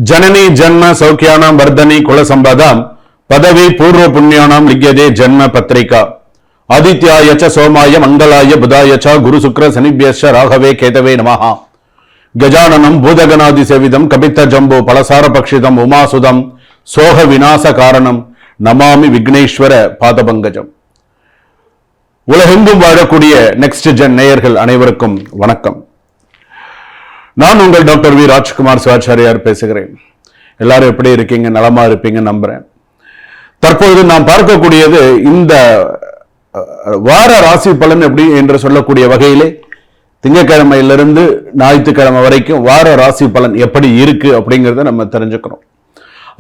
जननी जन्म सौख्यानां वर्धनी कुल संपदां पदवी पूर्व पुण्यानां लिख्यते जन्म पत्रिका आदित्याय च सोमाय मंगलाय बुधाय च गुरु शुक्र शनिभ्यश्च राघवे केतवे नमः गजाननं भूतगणादि सेवितं कपित्थ जम्बो फलसार पक्षितं उमासुदं सोह विनाश कारणं नमामि विघ्नेश्वर पादपங்கஜம். உலகெங்கும் வாழக்கூடிய நெக்ஸ்ட் ஜென் நேயர்கள் அனைவருக்கும் வணக்கம். நான் உங்கள் டாக்டர் வி ராஜ்குமார் சிவாச்சாரியார் பேசுகிறேன். எல்லாரும் எப்படி இருக்கீங்க? நலமா இருப்பீங்க நம்புறேன். தற்போது நாம் பார்க்கக்கூடியது இந்த வார ராசி பலன் எப்படி என்று சொல்லக்கூடிய வகையிலே திங்கட்கிழமையிலிருந்து ஞாயிற்றுக்கிழமை வரைக்கும் வார ராசி பலன் எப்படி இருக்கு அப்படிங்கிறத நம்ம தெரிஞ்சுக்கிறோம்.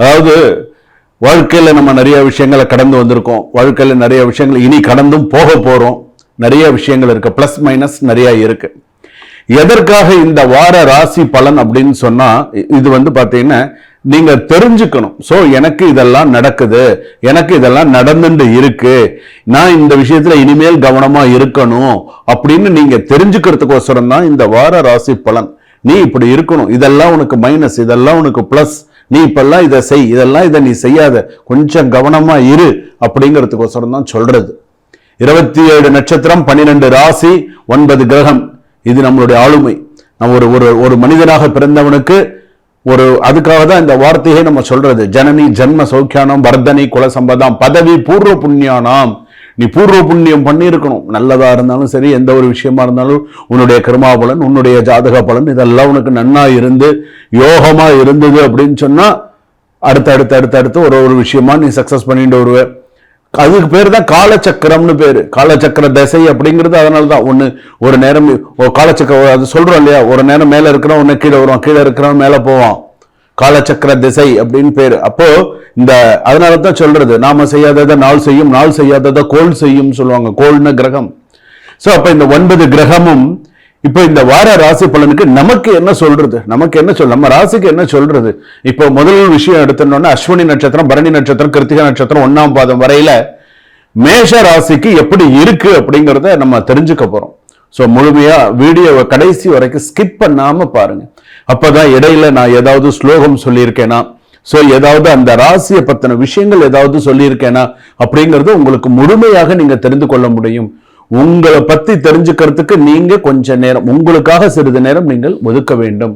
அதாவது வாழ்க்கையில் நம்ம நிறைய விஷயங்களை கடந்து வந்திருக்கோம். வாழ்க்கையில் நிறைய விஷயங்கள் இனி கடந்தும் போக போறோம். நிறைய விஷயங்கள் இருக்கு, பிளஸ் மைனஸ் நிறைய இருக்கு. எதற்காக இந்த வார ராசி பலன் அப்படின்னு சொன்னா இது பாத்தீங்கன்னா நீங்க தெரிஞ்சுக்கணும். சோ எனக்கு இதெல்லாம் நடக்குது, எனக்கு இதெல்லாம் நடந்துட்டு இருக்கு, நான் இந்த விஷயத்துல இனிமேல் கவனமா இருக்கணும் அப்படின்னு நீங்க தெரிஞ்சுக்கிறதுக்கோசரம் தான் இந்த வார ராசி பலன். நீ இப்படி இருக்கணும், இதெல்லாம் உனக்கு மைனஸ், இதெல்லாம் உனக்கு பிளஸ், நீ இப்பெல்லாம் இதை செய், இதெல்லாம் இதை நீ செய்யாத, கொஞ்சம் கவனமா இரு அப்படிங்கிறதுக்கோசரம் தான் சொல்றது. 27 நட்சத்திரம், 12 ராசி, 9 கிரகம், இது நம்மளுடைய ஆளுமை. நம்ம ஒரு மனிதனாக பிறந்தவனுக்கு அதுக்காக தான் இந்த வார்த்தையை நம்ம சொல்றது. ஜனனி ஜன்ம சௌக்கியானம் வர்தனி குல சம்பதாம் பதவி பூர்வ புண்ணியானாம். நீ பூர்வ புண்ணியம் பண்ணியிருக்கணும். நல்லதா இருந்தாலும் சரி, எந்த ஒரு விஷயமா இருந்தாலும் உன்னுடைய கர்மா பலன், உன்னுடைய ஜாதக பலன் இதெல்லாம் உனக்கு நன்னா இருந்து யோகமா இருந்தது அப்படின்னு சொன்னா அடுத்து ஒரு விஷயமா நீ சக்சஸ் பண்ணிட்டு வருவ. அதுக்கு பேர் தான் காலச்சக்கரம்னு பேரு. காலச்சக்கர திசை அப்படிங்கிறது அதனாலதான். ஒரு நேரம் காலச்சக்கரம் அது சொல்றோம் இல்லையா, ஒரு நேரம் மேல இருக்கிறோம், ஒன்னு கீழே வருவான், கீழே இருக்கிறவன் மேல போவான். காலச்சக்கர திசை அப்படின்னு பேரு. அப்போ அதனாலதான் சொல்றது, நாம செய்யாததை நாள் செய்யும், நாள் செய்யாததை கோள் செய்யும் சொல்லுவாங்க. கோள்னு கிரகம். சோ அப்ப இந்த 9 கிரகமும் இப்ப இந்த வார ராசி பலனுக்கு நமக்கு என்ன சொல்றது, நம்ம ராசிக்கு என்ன சொல்றது? இப்போ முதல் விஷயம் எடுத்தோம்னா அஸ்வினி நட்சத்திரம், பரணி நட்சத்திரம், கிருத்திகை நட்சத்திரம் 1ஆம் பாதம் வரையில மேஷ ராசிக்கு எப்படி இருக்கு அப்படிங்கறத நம்ம தெரிஞ்சுக்க போறோம். சோ முழுமையா வீடியோவை கடைசி வரைக்கும் ஸ்கிப் பண்ணாம பாருங்க. அப்பதான் இடையில நான் ஏதாவது ஸ்லோகம் சொல்லியிருக்கேனா, சோ ஏதாவது அந்த ராசியை பத்தின விஷயங்கள் ஏதாவது சொல்லியிருக்கேனா அப்படிங்கறது உங்களுக்கு முழுமையாக நீங்க தெரிந்து கொள்ள முடியும். உங்களை பத்தி தெரிஞ்சுக்கிறதுக்கு நீங்க கொஞ்ச நேரம், உங்களுக்காக சிறிது நேரம் நீங்கள் ஒதுக்க வேண்டும்.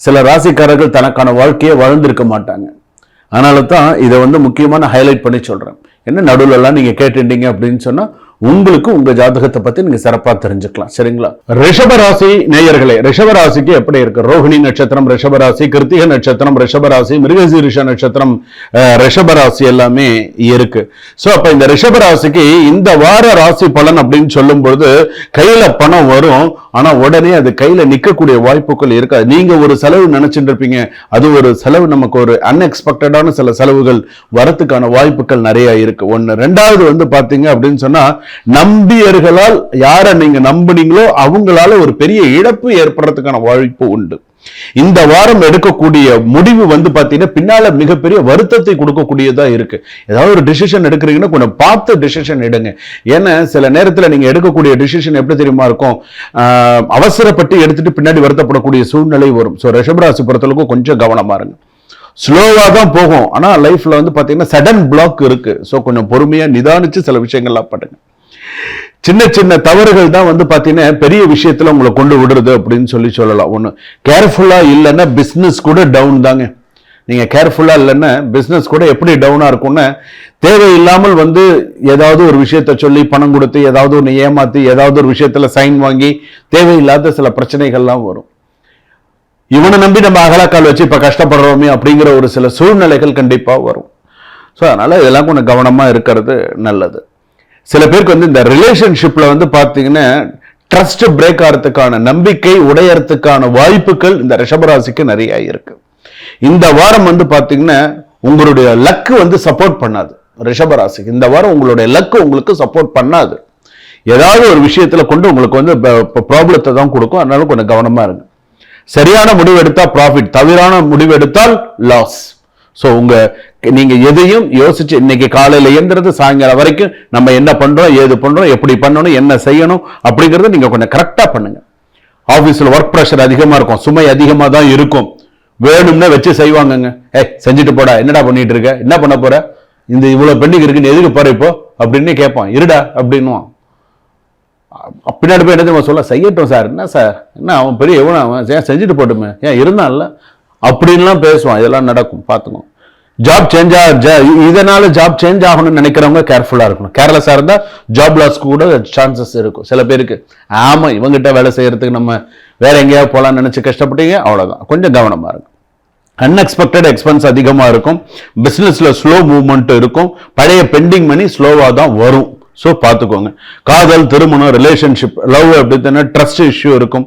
சில ராசிக்காரர்கள் தனக்கான வாழ்க்கையை வாழ்ந்திருக்க மாட்டாங்க. அதனால தான் இதை முக்கியமான ஹைலைட் பண்ணி சொல்றேன். என்ன நடுவுல எல்லாம் நீங்க கேட்டுட்டீங்க அப்படின்னு சொன்னா உங்களுக்கு உங்க ஜாதகத்தை பத்தி நீங்க சிறப்பா தெரிஞ்சுக்கலாம். சரிங்களா? ரிஷபராசி நேயர்களே, ரிஷபராசிக்கு எப்படி இருக்கு? ரோஹிணி நட்சத்திரம் ரிஷபராசி, கிருத்திகை நட்சத்திரம் ரிஷபராசி, மிருகசீரிஷ நட்சத்திரம் ரிஷபராசி எல்லாமே இருக்கு. சோ அப்ப இந்த ரிஷபராசிக்கு இந்த வார ராசி பலன் அப்படின்னு சொல்லும் பொழுது கையில பணம் வரும், ஆனா உடனே அது கையில நிக்கக்கூடிய வாய்ப்புகள் இருக்காது. நீங்க ஒரு செலவு நினைச்சிட்டு இருப்பீங்க, அது ஒரு செலவு, நமக்கு ஒரு அன்எக்ஸ்பெக்டடான சில செலவுகள் வரத்துக்கான வாய்ப்புகள் நிறைய இருக்கு. ஒண்ணு. ரெண்டாவது பாத்தீங்க அப்படின்னு சொன்னா நம்பியர்களால், யாரை நீங்க நம்புனீங்களோ அவங்களால ஒரு பெரிய இழப்பு ஏற்படுறதுக்கான வாய்ப்பு உண்டு. இந்த வாரம் எடுக்கக்கூடிய முடிவு பாத்தீங்கன்னா பின்னால மிகப்பெரிய வருத்தத்தை கொடுக்கக்கூடியதா இருக்கு. ஏதாவது ஒரு டிசிஷன் எடுக்கிறீங்கன்னா கொஞ்சம் பார்த்து டிசிஷன் எடுங்க. ஏன்னா சில நேரத்துல நீங்க எடுக்கக்கூடிய டிசிஷன் எப்படி தெரியுமா இருக்கும், அவசரப்பட்டு எடுத்துட்டு பின்னாடி வருத்தப்படக்கூடிய சூழ்நிலை வரும். சோ ரிஷபராசி பொறுத்தளவுக்கு கொஞ்சம் கவனமா இருங்க. ஸ்லோவா தான் போகும், ஆனா லைஃப்ல பாத்தீங்கன்னா சடன் பிளாக் இருக்கு. சோ கொஞ்சம் பொறுமையா நிதானிச்சு சில விஷயங்கள்லாம் பண்ணுங்க. சின்ன சின்ன தவறுகள் தான் பாத்தீங்கன்னா பெரிய விஷயத்துல உங்களை கொண்டு விடுறது அப்படின்னு சொல்லலாம். ஒண்ணு, கேர்ஃபுல்லா இல்லைன்னா பிசினஸ் கூட டவுன் தாங்க. நீங்க கேர்ஃபுல்லா இல்லைன்னா பிசினஸ் கூட எப்படி டவுனா இருக்கும்னா, தேவையில்லாமல் ஏதாவது ஒரு விஷயத்த சொல்லி பணம் கொடுத்து ஏதாவது ஒன்று ஏமாத்தி ஏதாவது ஒரு விஷயத்துல சைன் வாங்கி தேவையில்லாத சில பிரச்சனைகள்லாம் வரும். இவனை நம்பி நம்ம அகலக்கால் வச்சு இப்ப கஷ்டப்படுறோமே அப்படிங்கிற ஒரு சில சூழ்நிலைகள் கண்டிப்பா வரும். ஸோ அதனால இதெல்லாம் கொஞ்சம் கவனமா இருக்கிறது நல்லது. சில பேருக்கு இந்த ரிலேஷன்ஷிப்ல பாத்தீங்கன்னா ட்ரஸ்ட் பிரேக் ஆகிறதுக்கான, நம்பிக்கை உடையறதுக்கான வாய்ப்புகள் இந்த ரிஷபராசிக்கு நிறைய இருக்கு. இந்த வாரம் பாத்தீங்கன்னா உங்களுடைய லக்கு சப்போர்ட் பண்ணாது. ரிஷபராசிக்கு இந்த வாரம் உங்களுடைய லக்கு உங்களுக்கு சப்போர்ட் பண்ணாது. ஏதாவது ஒரு விஷயத்துல கொண்டு உங்களுக்கு ப்ராப்ளத்தை தான் கொடுக்கும். அதனால கொஞ்சம் கவனமா இருங்க. சரியான முடிவு எடுத்தா ப்ராஃபிட், தவறான முடிவு எடுத்தால் லாஸ். சோ நீங்க எதையும் யோசிச்சு இன்னைக்கு காலையில இயந்திரது சாயங்காலம் வரைக்கும் நம்ம என்ன பண்றோம், ஏது பண்றோம், எப்படி பண்ணணும், என்ன செய்யணும் அப்படிங்கறத நீங்க கொஞ்சம் கரெக்டா பண்ணுங்க. ஆபீஸ்ல ஒர்க் பிரஷர் அதிகமா இருக்கும், சுமை அதிகமா தான் இருக்கும். வேணும்னா வச்சு செய்வாங்கங்க. செஞ்சுட்டு போடா, என்னடா பண்ணிட்டு இருக்க, என்ன பண்ண போற, இந்த இவ்வளவு பெண்டிங் இருக்குன்னு எதுக்கு பாரு இப்போ அப்படின்னு கேட்பான். இருடா அப்படின்னுவான். பின்னாடி போய் என்ன சொல்ல, செய்யட்டும் சார், என்ன சார், என்ன அவன் பெரிய எவன, அவன் ஏன் செஞ்சுட்டு போட்டுமே, ஏன் இருந்தான்ல அப்படின்லாம் பேசுவான். இதெல்லாம் நடக்கும், பார்த்துக்கணும். ஜாப் சேஞ்ச் இதனால ஜாப் சேஞ்ச் ஆகணும்னு நினைக்கிறவங்க கேர்ஃபுல்லா இருக்கணும். கேர்லெஸ்ஸா இருந்தா ஜாப் லாஸ்க்கு கூட சான்சஸ் இருக்கும் சில பேருக்கு. ஆமா, இவங்கிட்ட வேலை செய்யறதுக்கு நம்ம வேற எங்கேயாவது போலாம்னு நினைச்சு கஷ்டப்பட்டீங்க, அவ்வளவுதான். கொஞ்சம் கவனமா இருக்கும். அன்எக்ஸ்பெக்டட் எக்ஸ்பென்ஸ் அதிகமா இருக்கும். பிசினஸ்ல ஸ்லோ மூவ்மெண்ட் இருக்கும். பழைய பெண்டிங் மணி ஸ்லோவா தான் வரும். ஸோ பார்த்துக்கோங்க. காதல், திருமணம், ரிலேஷன்ஷிப், லவ் அப்படின்னா ட்ரஸ்ட் இஷ்யூ இருக்கும்.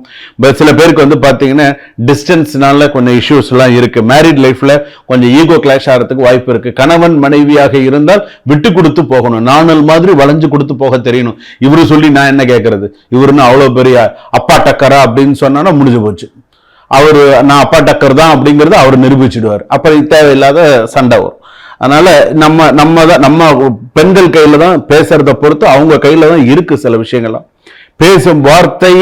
சில பேருக்கு வந்து பார்த்தீங்கன்னா டிஸ்டன்ஸ்னால கொஞ்சம் இஷ்யூஸ் எல்லாம் இருக்கு. மேரிட் லைஃப்ல கொஞ்சம் ஈகோ கிளாஷ் ஆகிறதுக்கு வாய்ப்பு இருக்கு. கணவன் மனைவியாக இருந்தால் விட்டு கொடுத்து போகணும். நாணல் மாதிரி வளைஞ்சு கொடுத்து போக தெரியணும். இவரு சொல்லி நான் என்ன கேட்கறது, இவருன்னு அவ்வளோ பெரிய அப்பா டக்கரா அப்படின்னு சொன்னா முடிஞ்சு போச்சு. அவரு நான் அப்பா டக்கர் தான் அப்படிங்கறத அவர் நிரூபிச்சிடுவார். அப்புறம் தேவையில்லாத சண்டை வரும். அதனால நம்ம பெண்கள் கையில தான் பேசுறத பொறுத்து அவங்க கையில தான் இருக்கு சில விஷயங்கள்லாம். பேசும் வார்த்தை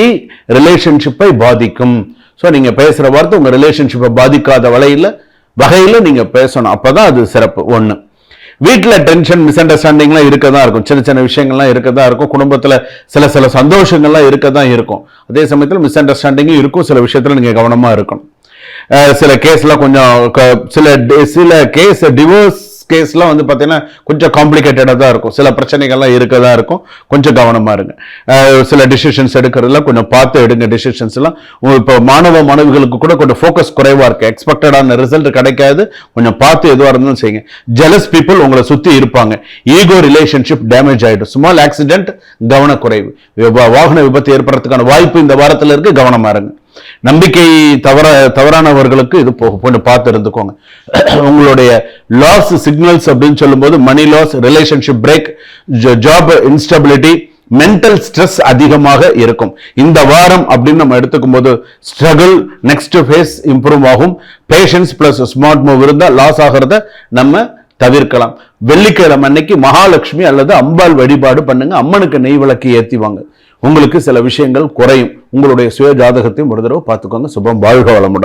ரிலேஷன்ஷிப்பை பாதிக்கும். ஸோ நீங்க பேசுற வார்த்தை உங்க ரிலேஷன்ஷிப்பை பாதிக்காத வகையில நீங்க பேசணும். அப்பதான் அது சிறப்பு. ஒண்ணு, வீட்டில் டென்ஷன், மிஸ் அண்டர்ஸ்டாண்டிங்லாம் இருக்க தான் இருக்கும். சின்ன சின்ன விஷயங்கள்லாம் இருக்க தான் இருக்கும். குடும்பத்தில் சில சந்தோஷங்கள்லாம் இருக்க தான் இருக்கும். அதே சமயத்தில் மிஸ் அண்டர்ஸ்டாண்டிங்கும் இருக்கும். சில விஷயத்தில் நீங்கள் கவனமாக இருக்கணும். சில கேஸ்லாம் கொஞ்சம் சில கேஸ் டிவோர்ஸ் கேஸ்லாம் வந்து பார்த்தீங்கன்னா கொஞ்சம் காம்ப்ளிகேட்டடாக தான் இருக்கும். சில பிரச்சனைகள்லாம் இருக்க தான் இருக்கும். கொஞ்சம் கவனமாக இருங்க. சில டிசிஷன்ஸ் எடுக்கிறதுலாம் கொஞ்சம் பார்த்து எடுங்க. டிசிஷன்ஸ் எல்லாம் இப்போ மாணவிகளுக்கு கூட கொஞ்சம் ஃபோக்கஸ் குறைவாக இருக்கு. எக்ஸ்பெக்டடான ரிசல்ட் கிடைக்காது. கொஞ்சம் பார்த்து எதுவாக இருந்தாலும் செய்யுங்க. ஜெலஸ் பீப்புள் உங்களை சுற்றி இருப்பாங்க. ஈகோ ரிலேஷன்ஷிப் டேமேஜ் ஆகிடும். ஸ்மால் ஆக்சிடென்ட், கவனக்குறைவு, வாகன விபத்து ஏற்படுறதுக்கான வாய்ப்பு இந்த வாரத்தில் இருக்கு. கவனமாக இருங்க. நம்பிக்கை தவறானவர்களுக்கு இது கொஞ்சம் பார்த்து இருந்துக்கோங்க. உங்களுடைய லாஸ் சிக்னல்ஸ் அப்படின்னு சொல்லும்போது money loss, relationship break, job instability, mental stress அதிகமாக இருக்கும். இந்த வாரம் அப்படின்னு நம்ம எடுத்துக்கும் போது ஸ்ட்ரகிள், நெக்ஸ்ட் ஃபேஸ் இம்ப்ரூவ் ஆகும். பேஷன்ஸ் பிளஸ் ஸ்மார்ட் மூவ் இருந்தா லாஸ் ஆகிறத நம்ம தவிர்க்கலாம். வெள்ளிக்கிழமை அன்னைக்கு மகாலட்சுமி அல்லது அம்பாள் வழிபாடு பண்ணுங்க. அம்மனுக்கு நெய் விளக்கு ஏற்றிவாங்க. உங்களுக்கு சில விஷயங்கள் குறையும். உங்களுடைய சுய ஜாதகத்தையும் ஒரு தடவை பார்த்துக்கோங்க. சுபம். வாழ்க வளமுடன்.